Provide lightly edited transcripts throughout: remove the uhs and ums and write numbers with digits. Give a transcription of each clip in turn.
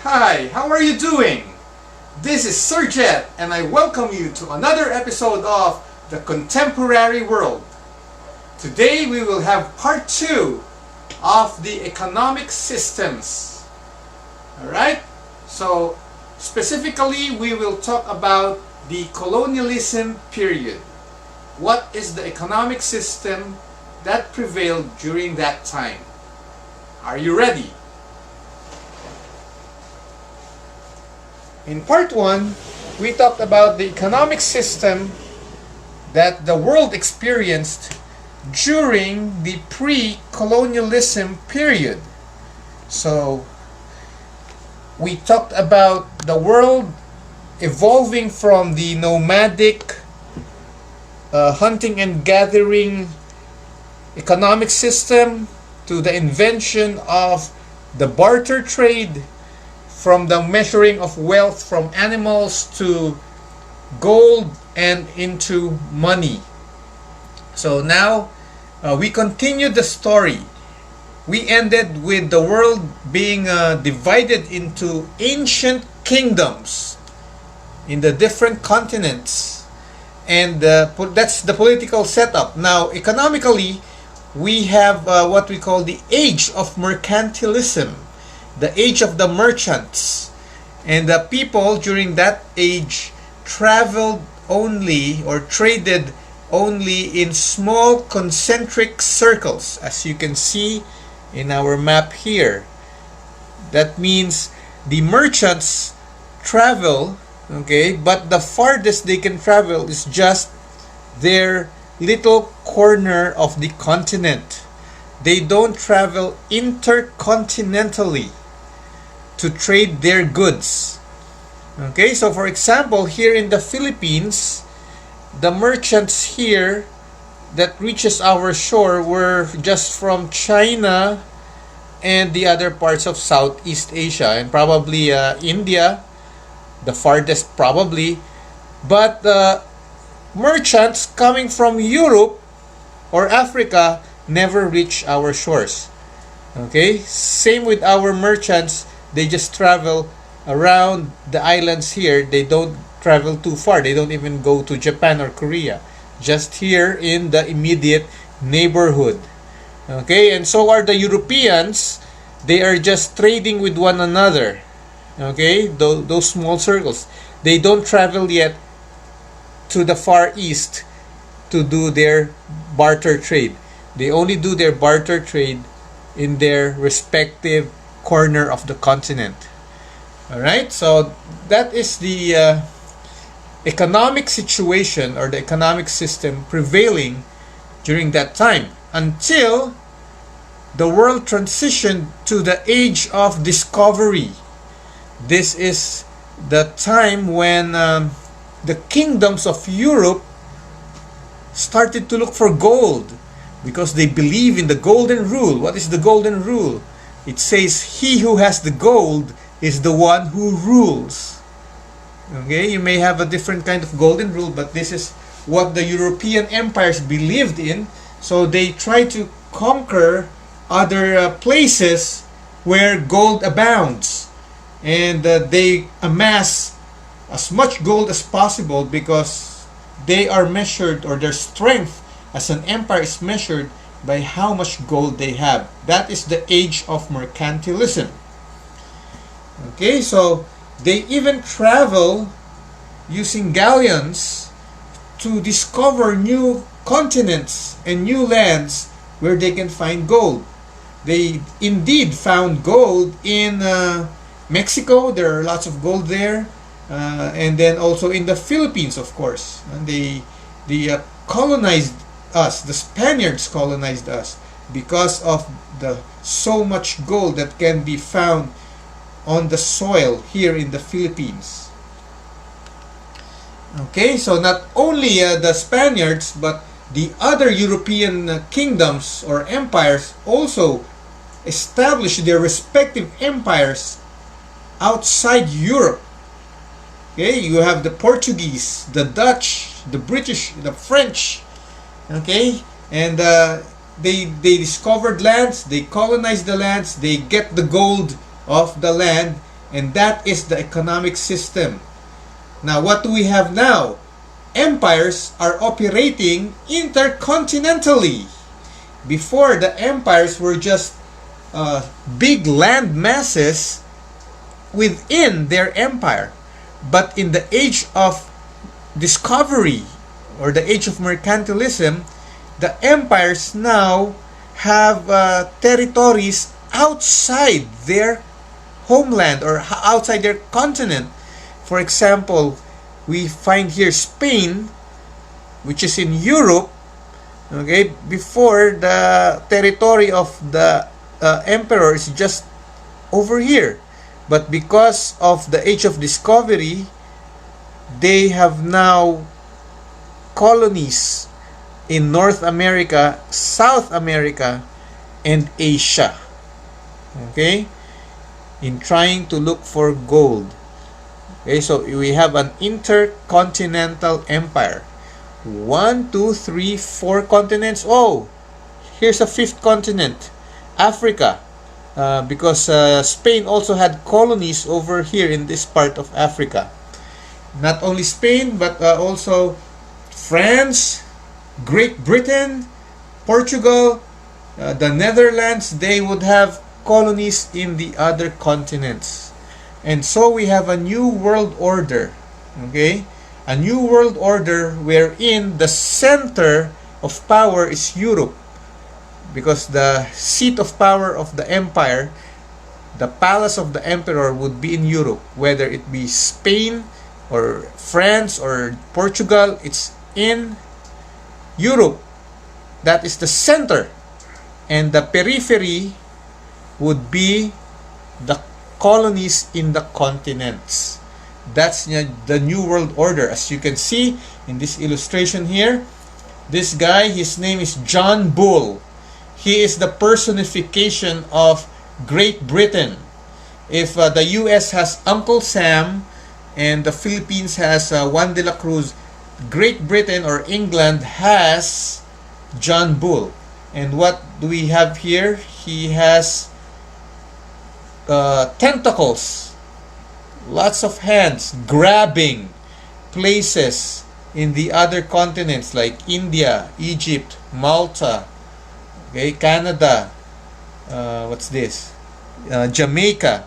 Hi, how are you doing? This is Sir Jet, and I welcome you to another episode of The Contemporary World. Today we will have part 2 of the economic systems. Alright? So, specifically we will talk about the colonialism period. What is the economic system that prevailed during that time? Are you ready? In part 1, we talked about the economic system that the world experienced during the pre-colonialism period. So, we talked about the world evolving from the nomadic hunting and gathering economic system to the invention of the barter trade, from the measuring of wealth from animals to gold and into money. So now we continue the story. We ended with the world being divided into ancient kingdoms in the different continents, and that's the political setup. Now economically, we have what we call the age of mercantilism, the age of the merchants. And the people during that age traveled only or traded only in small concentric circles, as you can see in our map here. That means the merchants travel, okay, but the farthest they can travel is just their little corner of the continent. They don't travel intercontinentally to trade their goods. Okay, so for example, here in the Philippines, the merchants here that reaches our shore were just from China and the other parts of Southeast Asia, and probably India, the farthest probably. But merchants coming from Europe or Africa never reach our shores. Okay, same with our merchants. They just travel around the islands here. They don't travel too far. They don't even go to Japan or Korea. Just here in the immediate neighborhood. Okay, and so are the Europeans. They are just trading with one another. Okay, those small circles. They don't travel yet to the Far East to do their barter trade. They only do their barter trade in their respective corner of the continent. Alright, so that is the economic situation or the economic system prevailing during that time, until the world transitioned to the age of discovery. This is the time when the kingdoms of Europe started to look for gold, because they believe in the golden rule. What is the golden rule? It says, he who has the gold is the one who rules. Okay, you may have a different kind of golden rule, but this is what the European empires believed in. So they try to conquer other places where gold abounds, and they amass as much gold as possible, because they are measured, or their strength as an empire is measured by how much gold they have. That is the age of mercantilism. Okay, so they even travel using galleons to discover new continents and new lands where they can find gold. They indeed found gold in Mexico. There are lots of gold there, and then also in the Philippines, of course. And they colonized us. The Spaniards colonized us because of the so much gold that can be found on the soil here in the Philippines. Okay, so not only the Spaniards, but the other European kingdoms or empires also established their respective empires outside Europe. Okay, you have the Portuguese, the Dutch, the British, the French. Okay, and they discovered lands, they colonized the lands, they get the gold of the land, And that is the economic system. Now, what do we have now? Empires are operating intercontinentally. Before, the empires were just big land masses within their empire. But in the age of discovery, or the age of mercantilism, the empires now have territories outside their homeland or outside their continent. For example, we find here Spain, which is in Europe. Okay, before, the territory of the emperor is just over here, but because of the age of discovery, they have now colonies in North America, South America, and Asia. Okay, in trying to look for gold. Okay, so we have an intercontinental empire. 1, 2, 3, 4 continents. Oh, here's a fifth continent, Africa. Because Spain also had colonies over here in this part of Africa. Not only Spain, but also France, Great Britain, Portugal, the Netherlands. They would have colonies in the other continents. And so we have a new world order. Okay? A new world order wherein the center of power is Europe, because the seat of power of the empire, the palace of the emperor, would be in Europe. Whether it be Spain or France or Portugal, it's in Europe. That is the center. And the periphery would be the colonies in the continents. That's the new world order. As you can see in this illustration here, this guy, his name is John Bull. He is the personification of Great Britain. If the US has Uncle Sam and the Philippines has Juan de la Cruz, Great Britain or England has John Bull. And what do we have here? He has tentacles, lots of hands, grabbing places in the other continents like India, Egypt, Malta, okay, Canada, what's this? Jamaica.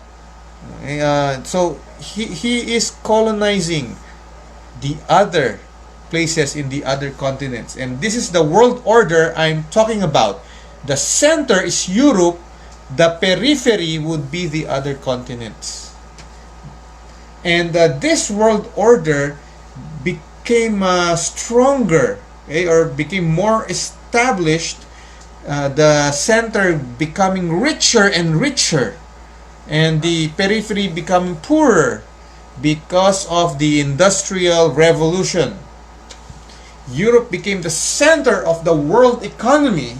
So he is colonizing the other places in the other continents. And this is the world order I'm talking about. The center is Europe, the periphery would be the other continents. And this world order became stronger, okay, or became more established, the center becoming richer and richer, and the periphery becoming poorer because of the Industrial Revolution. Europe became the center of the world economy,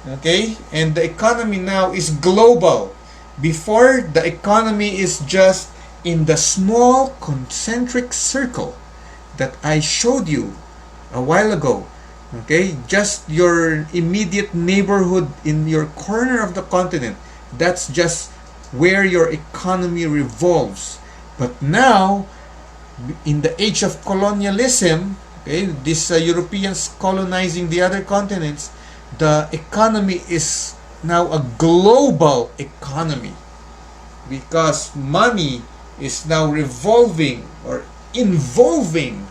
okay, and the economy now is global. Before, the economy is just in the small concentric circle that I showed you a while ago. Okay, just your immediate neighborhood in your corner of the continent. That's just where your economy revolves. But now, in the age of colonialism, okay, these Europeans colonizing the other continents, the economy is now a global economy, because money is now revolving or involving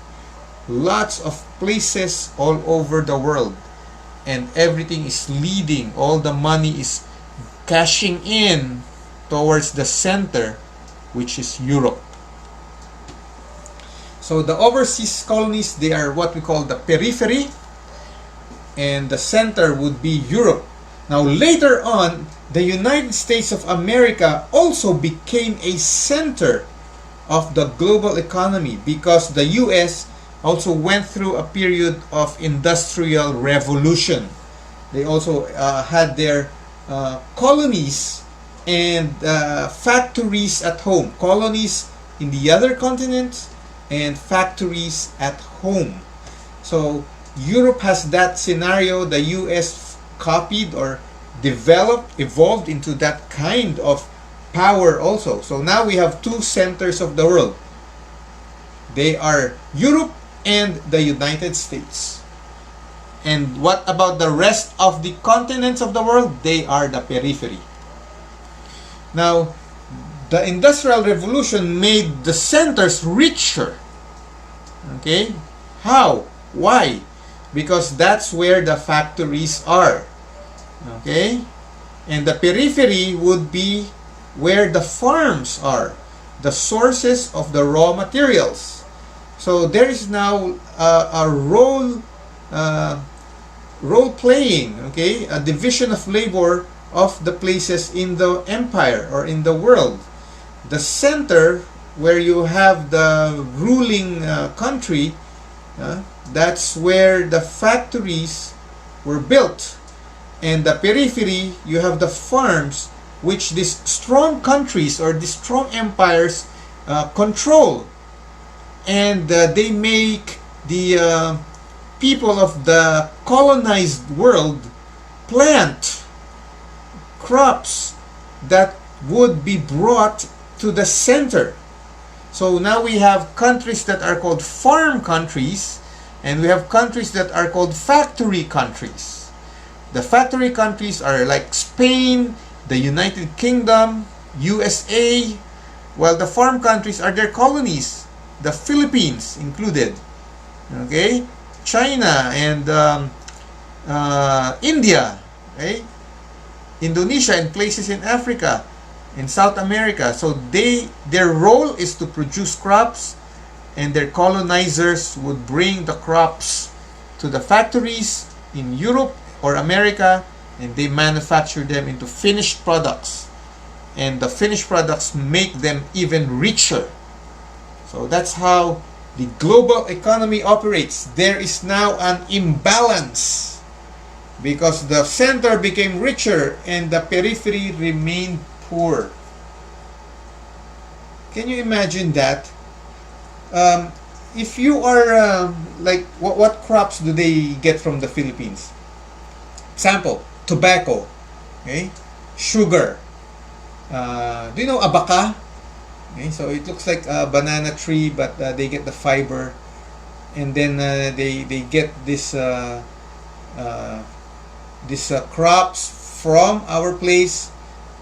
lots of places all over the world, and everything is leading, all the money is cashing in towards the center, which is Europe. So the overseas colonies, they are what we call the periphery, and the center would be Europe. Now later on, the United States of America also became a center of the global economy, because the US also went through a period of industrial revolution. They also had their colonies and factories at home. Colonies in the other continents and factories at home. So Europe has that scenario. The US copied or developed, evolved into that kind of power also. So now we have two centers of the world. They are Europe and the United States. And what about the rest of the continents of the world? They are the periphery. Now, the Industrial Revolution made the centers richer. Okay? How? Why? Because that's where the factories are. Okay? And the periphery would be where the farms are, the sources of the raw materials. So there is now a role playing, okay, a division of labor of the places in the empire or in the world. The center where you have the ruling country, that's where the factories were built. And the periphery, you have the farms, which these strong countries or these strong empires control. And they make the people of the colonized world plant crops that would be brought to the center. So now we have countries that are called farm countries, and we have countries that are called factory countries. The factory countries are like Spain, the United Kingdom, USA, while the farm countries are their colonies, the Philippines included, okay, China and India, okay, Indonesia, and places in Africa, in South America. So their role is to produce crops, and their colonizers would bring the crops to the factories in Europe or America, and they manufacture them into finished products, and the finished products make them even richer. So that's how the global economy operates. There is now an imbalance because the center became richer and the periphery remained poor. Can you imagine that? If you are like, what crops do they get from the Philippines? Example, tobacco, okay, sugar. Do you know abaca? Okay, so it looks like a banana tree, but they get the fiber, and then they get this crops from our place.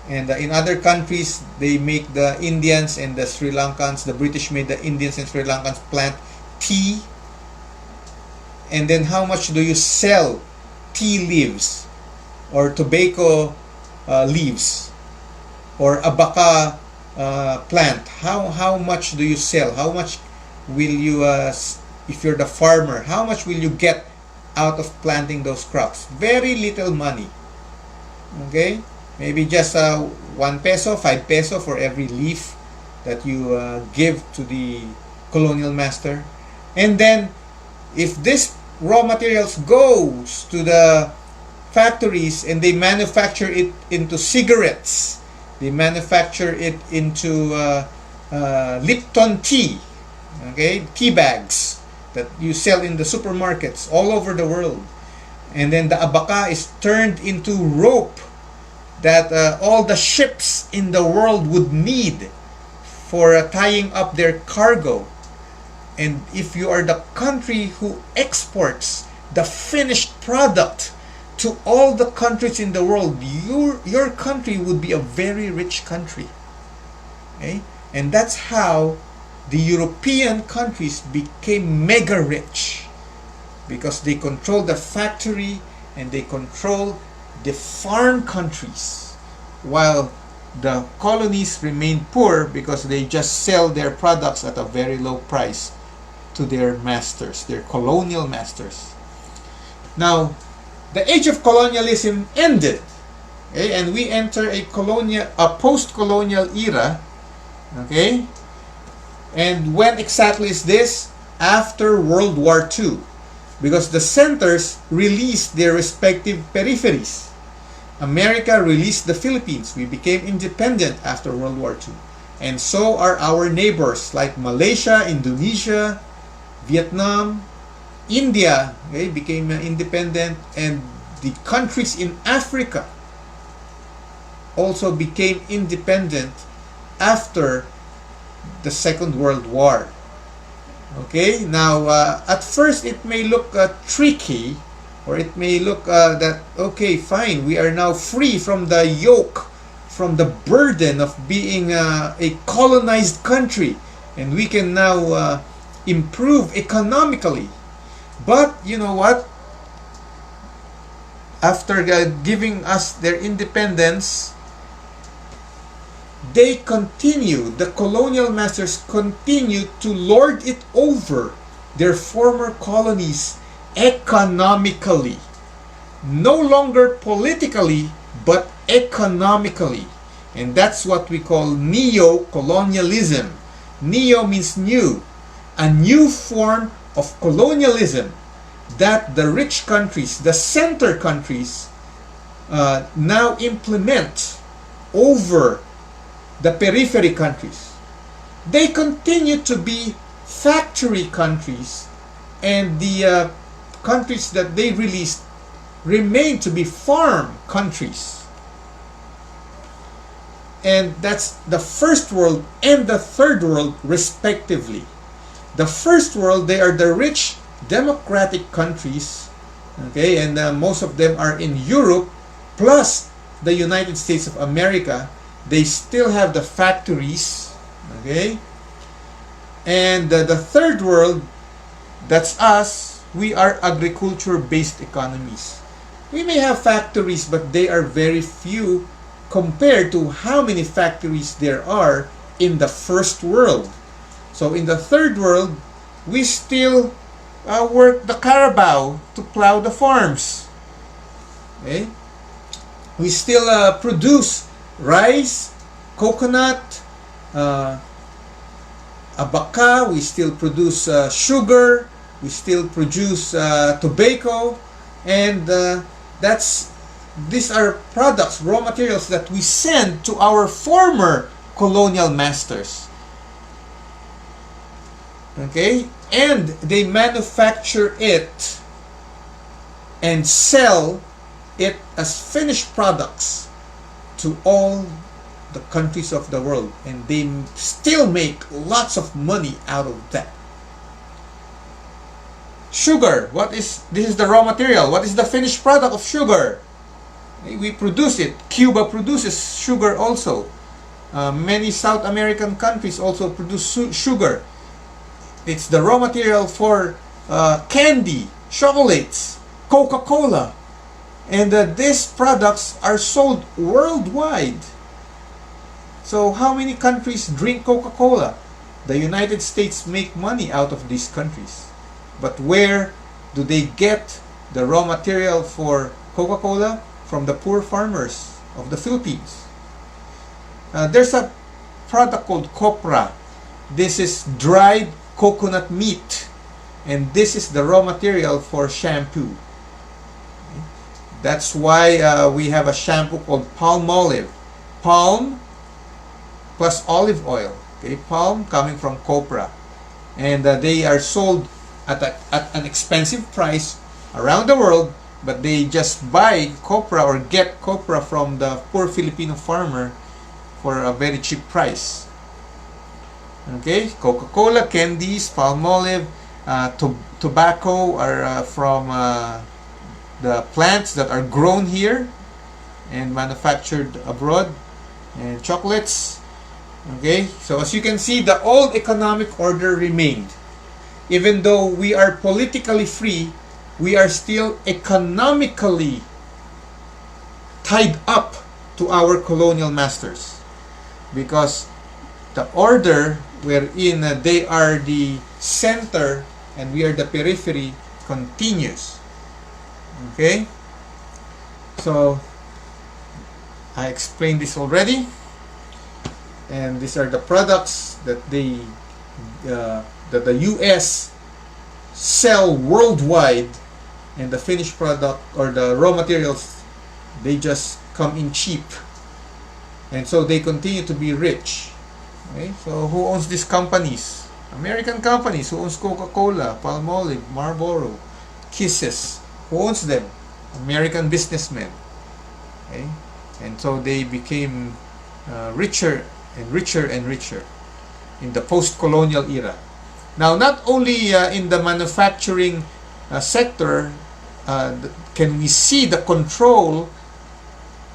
And in other countries, they make the Indians and the Sri Lankans, the British made the Indians and Sri Lankans plant tea. And then how much do you sell tea leaves or tobacco leaves or abaca plant? How much do you sell? How much will you, if you're the farmer, how much will you get out of planting those crops? Very little money. Okay? Maybe just 1 peso, 5 peso for every leaf that you give to the colonial master. And then if this raw materials goes to the factories and they manufacture it into cigarettes, they manufacture it into Lipton tea, okay, tea bags that you sell in the supermarkets all over the world. And then the abaca is turned into rope that all the ships in the world would need for tying up their cargo. And if you are the country who exports the finished product to all the countries in the world, your country would be a very rich country. Okay? And that's how the European countries became mega rich, because they control the factory and they control the farm countries, while the colonies remain poor because they just sell their products at a very low price to their masters, their colonial masters. Now, the age of colonialism ended, okay, and we enter a post-colonial era. Okay, and when exactly is this? After World War II, because the centers released their respective peripheries. America released the Philippines. We became independent after World War II. And so are our neighbors like Malaysia, Indonesia, Vietnam, India, okay, became independent, and the countries in Africa also became independent after the Second World War. Okay, now at first it may look tricky, or it may look that, okay, fine, we are now free from the yoke, from the burden of being a colonized country, and we can now improve economically. But you know what? After giving us their independence, they continue, the colonial masters continue to lord it over their former colonies economically. No longer politically, but economically. And that's what we call neo-colonialism. Neo means new. A new form of colonialism that the rich countries, the center countries, now implement over the periphery countries. They continue to be factory countries, and the countries that they released remain to be farm countries. And that's the first world and the third world respectively. The first world, they are the rich democratic countries, okay, and most of them are in Europe plus the United States of America. They still have the factories, okay, and the third world, that's us. We are agriculture based economies. We may have factories, but they are very few compared to how many factories there are in the first world. So in the third world, we still work the carabao to plow the farms. Okay? We still produce rice, coconut, abaca. We still produce sugar. We still produce tobacco, and these are products, raw materials that we send to our former colonial masters. Okay, and they manufacture it and sell it as finished products to all the countries of the world, and they still make lots of money out of that. Sugar, this is the raw material. What is the finished product of sugar? We produce it. Cuba produces sugar also. Many South American countries also produce sugar. It's the raw material for candy, chocolates, Coca-Cola. And these products are sold worldwide. So how many countries drink Coca-Cola? The United States make money out of these countries. But where do they get the raw material for Coca-Cola? From the poor farmers of the Philippines. There's a product called copra. This is dried coconut meat, and this is the raw material for shampoo. That's why we have a shampoo called palm olive. Palm plus olive oil. Okay, palm coming from copra, and they are sold at an expensive price around the world. But they just buy copra or get copra from the poor Filipino farmer for a very cheap price. Okay, Coca-Cola, candies, palm olive, tobacco are from the plants that are grown here and manufactured abroad, and chocolates. Okay, so as you can see, the old economic order remained. Even though we are politically free, we are still economically tied up to our colonial masters, because the order wherein they are the center and we are the periphery continues. Okay, so I explained this already, and these are the products that that the US sell worldwide, and the finished product or the raw materials, they just come in cheap, and so they continue to be rich. Okay? So who owns these companies? American companies. Who owns Coca-Cola, Palmolive, Marlboro, Kisses? Who owns them? American businessmen. Okay? and so they became richer and richer and richer in the post-colonial era. Now, not only in the manufacturing sector can we see the control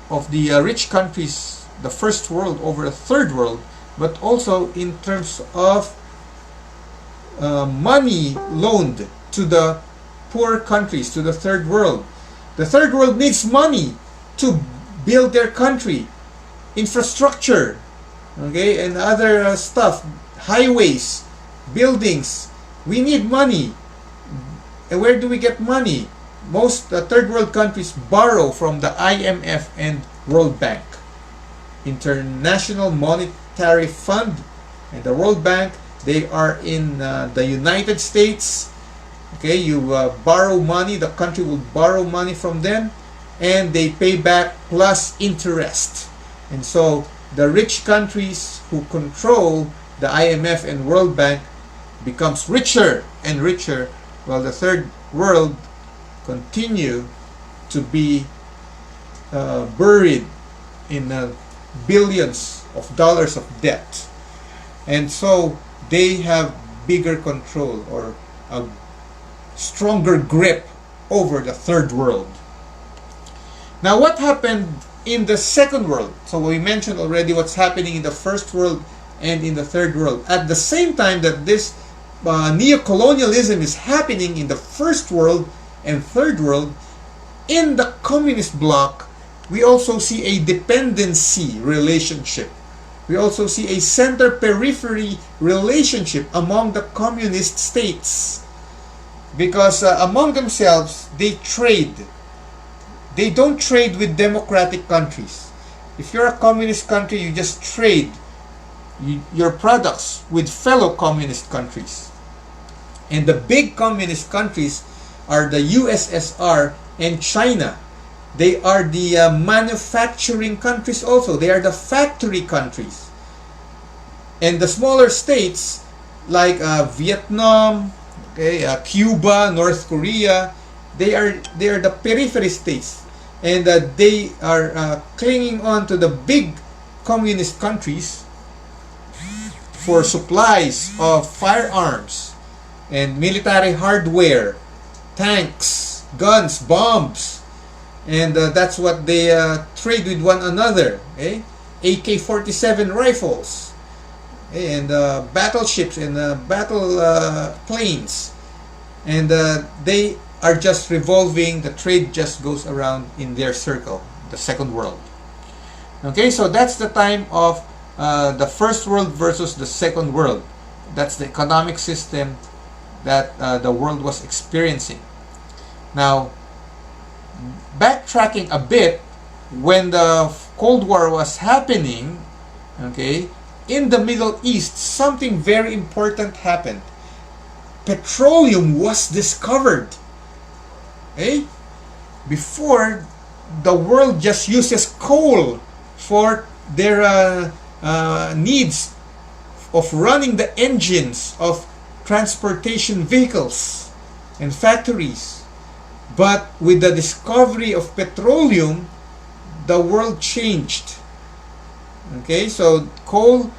of the rich countries, the first world over the third world, but also in terms of money loaned to the poor countries, to the third world. The third world needs money to build their country, infrastructure, okay, and other stuff, highways, buildings. We need money. And where do we get money? Most third world countries borrow from the IMF and World Bank, International Monetary Fund, and the World Bank. They are in the United States. Okay, you borrow money, the country will borrow money from them, and they pay back plus interest. And so the rich countries who control the IMF and World Bank becomes richer and richer, while the third world continue to be buried in billions of dollars of debt. And so they have bigger control, or a stronger grip over the third world. Now, what happened in the second world? So we mentioned already what's happening in the first world and in the third world. At the same time that this neo-colonialism is happening in the first world and third world, in the communist bloc, we also see a dependency relationship. We also see a center-periphery relationship among the communist states. Because among themselves, they trade. They don't trade with democratic countries. If you're a communist country, you just trade your products with fellow communist countries. And the big communist countries are the USSR and China. They are the manufacturing countries also. They are the factory countries. And the smaller states like Vietnam, okay, Cuba, North Korea, they are the periphery states, and they are clinging on to the big communist countries for supplies of firearms and military hardware, tanks, guns, bombs, and that's what they trade with one another. Okay? AK-47 rifles, okay? And battleships and battle planes, and they are just revolving. The trade just goes around in their circle, the second world. Okay, so that's the time of the first world versus the second world. That's the economic system that the world was experiencing. Now, backtracking a bit, when the Cold War was happening, okay, in the Middle East, something very important happened. Petroleum was discovered. Okay? Before, the world just uses coal for their needs of running the engines of transportation vehicles and factories. But with the discovery of petroleum, the world changed. Okay, so coal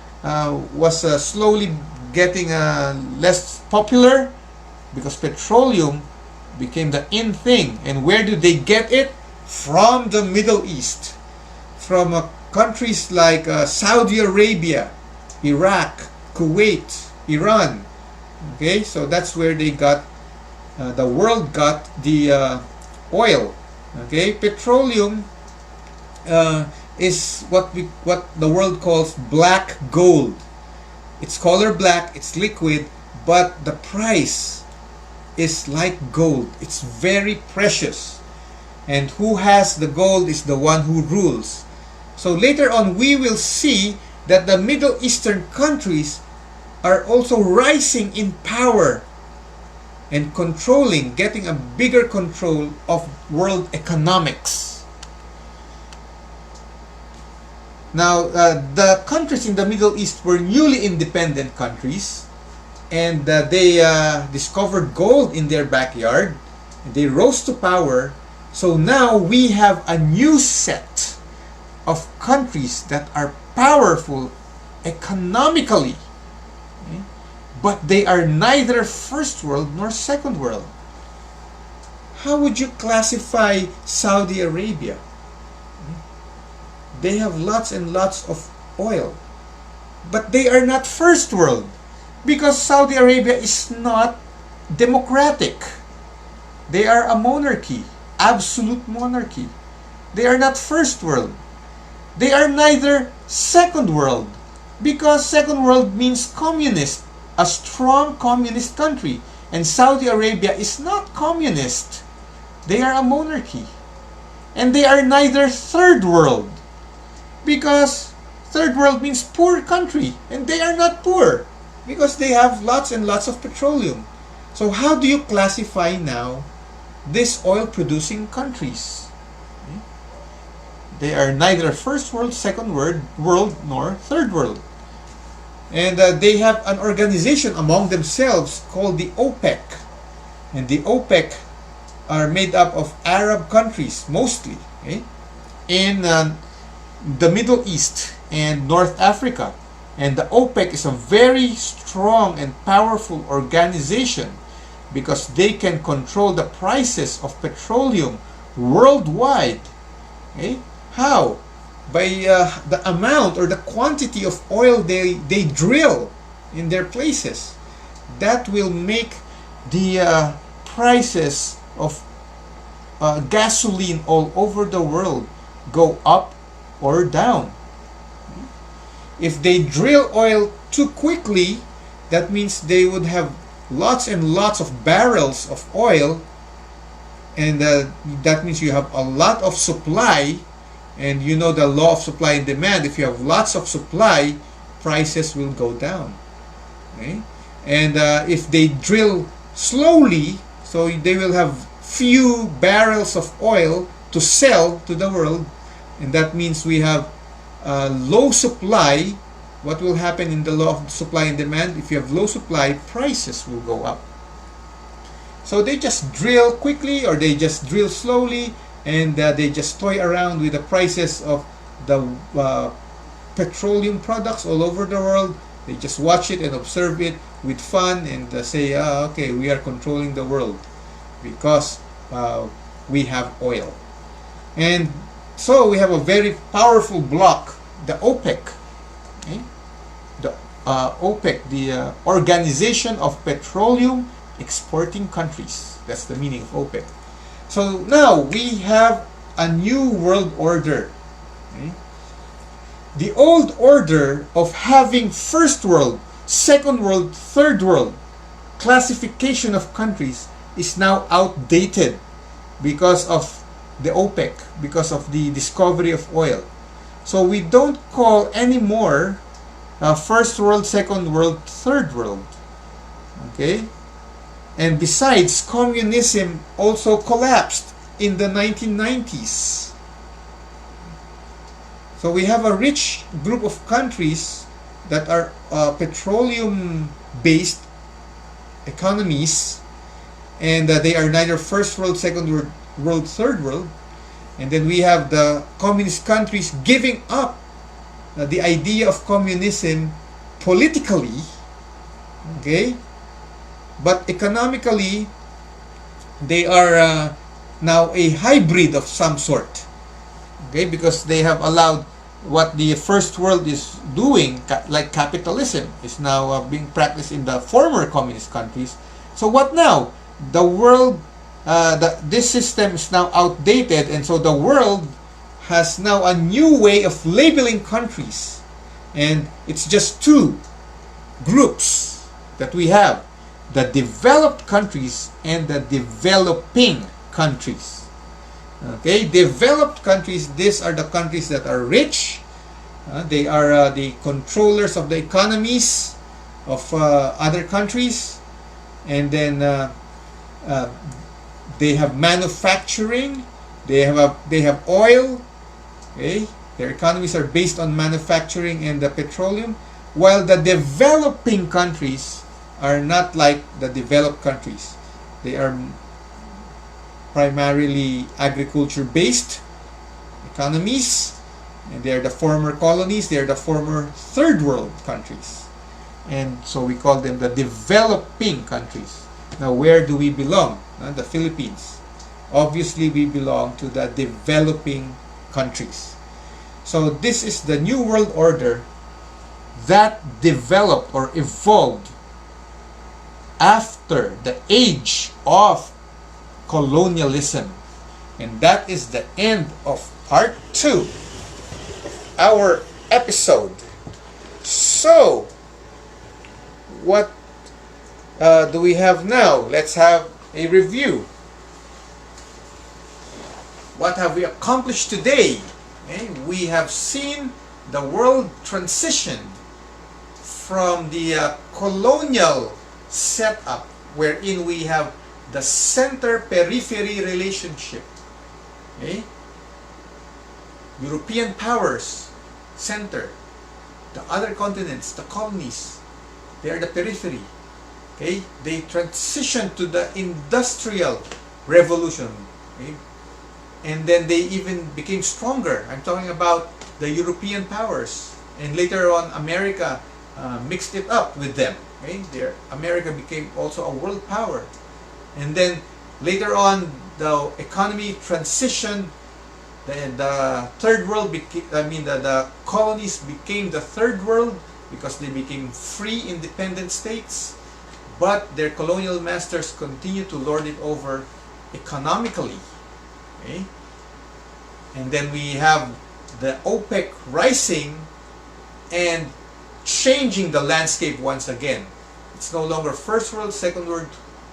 was slowly getting less popular because petroleum became the in thing. And where do they get it? From the Middle East, from countries like Saudi Arabia, Iraq, Kuwait, Iran. Okay, so that's where they got, the world got the oil. Okay, petroleum is what the world calls black gold. It's color black, it's liquid, but the price is like gold. It's very precious. And who has the gold is the one who rules. So later on we will see that the Middle Eastern countries are also rising in power and controlling, getting a bigger control of world economics. Now, the countries in the Middle East were newly independent countries, and they discovered gold in their backyard. They rose to power. So now we have a new set of countries that are powerful economically, okay? But they are neither first world nor second world. How would you classify Saudi Arabia? They have lots and lots of oil, but they are not first world because Saudi Arabia is not democratic. They are a monarchy, absolute monarchy. They are not first world. They are neither second world because second world means communist, a strong communist country, and Saudi Arabia is not communist. They are a monarchy. And they are neither third world because third world means poor country, and they are not poor because they have lots and lots of petroleum. So how do you classify now these oil producing countries? They are neither first world, second world, nor third world. And they have an organization among themselves called the OPEC. And the OPEC are made up of Arab countries mostly, okay? In the Middle East and North Africa. And the OPEC is a very strong and powerful organization because they can control the prices of petroleum worldwide. Okay? How? By the amount or the quantity of oil they drill in their places. That will make the prices of gasoline all over the world go up or down. If they drill oil too quickly, that means they would have lots and lots of barrels of oil, and that means you have a lot of supply. And you know the law of supply and demand. If you have lots of supply, prices will go down. Okay? And if they drill slowly, so they will have few barrels of oil to sell to the world, and that means we have low supply. What will happen in the law of supply and demand? If you have low supply, prices will go up. So they just drill quickly or they just drill slowly, and they just toy around with the prices of the petroleum products all over the world. They just watch it and observe it with fun and say, okay, we are controlling the world because we have oil. And so we have a very powerful bloc, the OPEC. Okay? The OPEC, the Organization of Petroleum Exporting Countries. That's the meaning of OPEC. So now we have a new world order. Okay? The old order of having first world, second world, third world classification of countries is now outdated because of the OPEC, because of the discovery of oil. So we don't call anymore first world, second world, third world. Okay? And besides, communism also collapsed in the 1990s. So we have a rich group of countries that are petroleum-based economies, and they are neither first world, second world, third world. And then we have the communist countries giving up the idea of communism politically, okay? But economically, they are now a hybrid of some sort, okay? Because they have allowed what the first world is doing, like capitalism, is now being practiced in the former communist countries. So what now? The world, this system is now outdated, and so the world has now a new way of labeling countries. And it's just two groups that we have: the developed countries and the developing countries. Okay, developed countries, these are the countries that are rich. They are the controllers of the economies of other countries, and then they have manufacturing. They have oil. Okay, their economies are based on manufacturing and the petroleum, while the developing countries are not like the developed countries. They are primarily agriculture-based economies. And they're the former colonies, they're the former third world countries. And so we call them the developing countries. Now, where do we belong? The Philippines. Obviously, we belong to the developing countries. So this is the New World Order that developed or evolved after the age of colonialism. And that is the end of part 2 of our episode. So, what do we have now? Let's have a review. What have we accomplished today? We have seen the world transition from the colonial setup, wherein we have the center-periphery relationship. European powers, center. The other continents, the colonies, they are the periphery. They transitioned to the industrial revolution. And then they even became stronger. I'm talking about the European powers. And later on, America mixed it up with them. America became also a world power. And then later on, the economy transitioned. The third world became, the colonies became the third world because they became free, independent states. But their colonial masters continue to lord it over economically. And then we have the OPEC rising and changing the landscape once again. It's no longer first world, second world,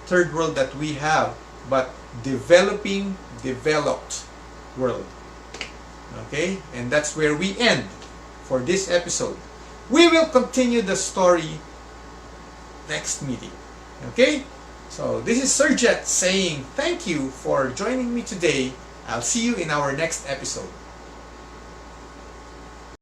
third world that we have, but developing, developed world. And that's where we end for this episode. We will continue the story next meeting. So this is Sir Jet saying thank you for joining me today. I'll see you in our next episode.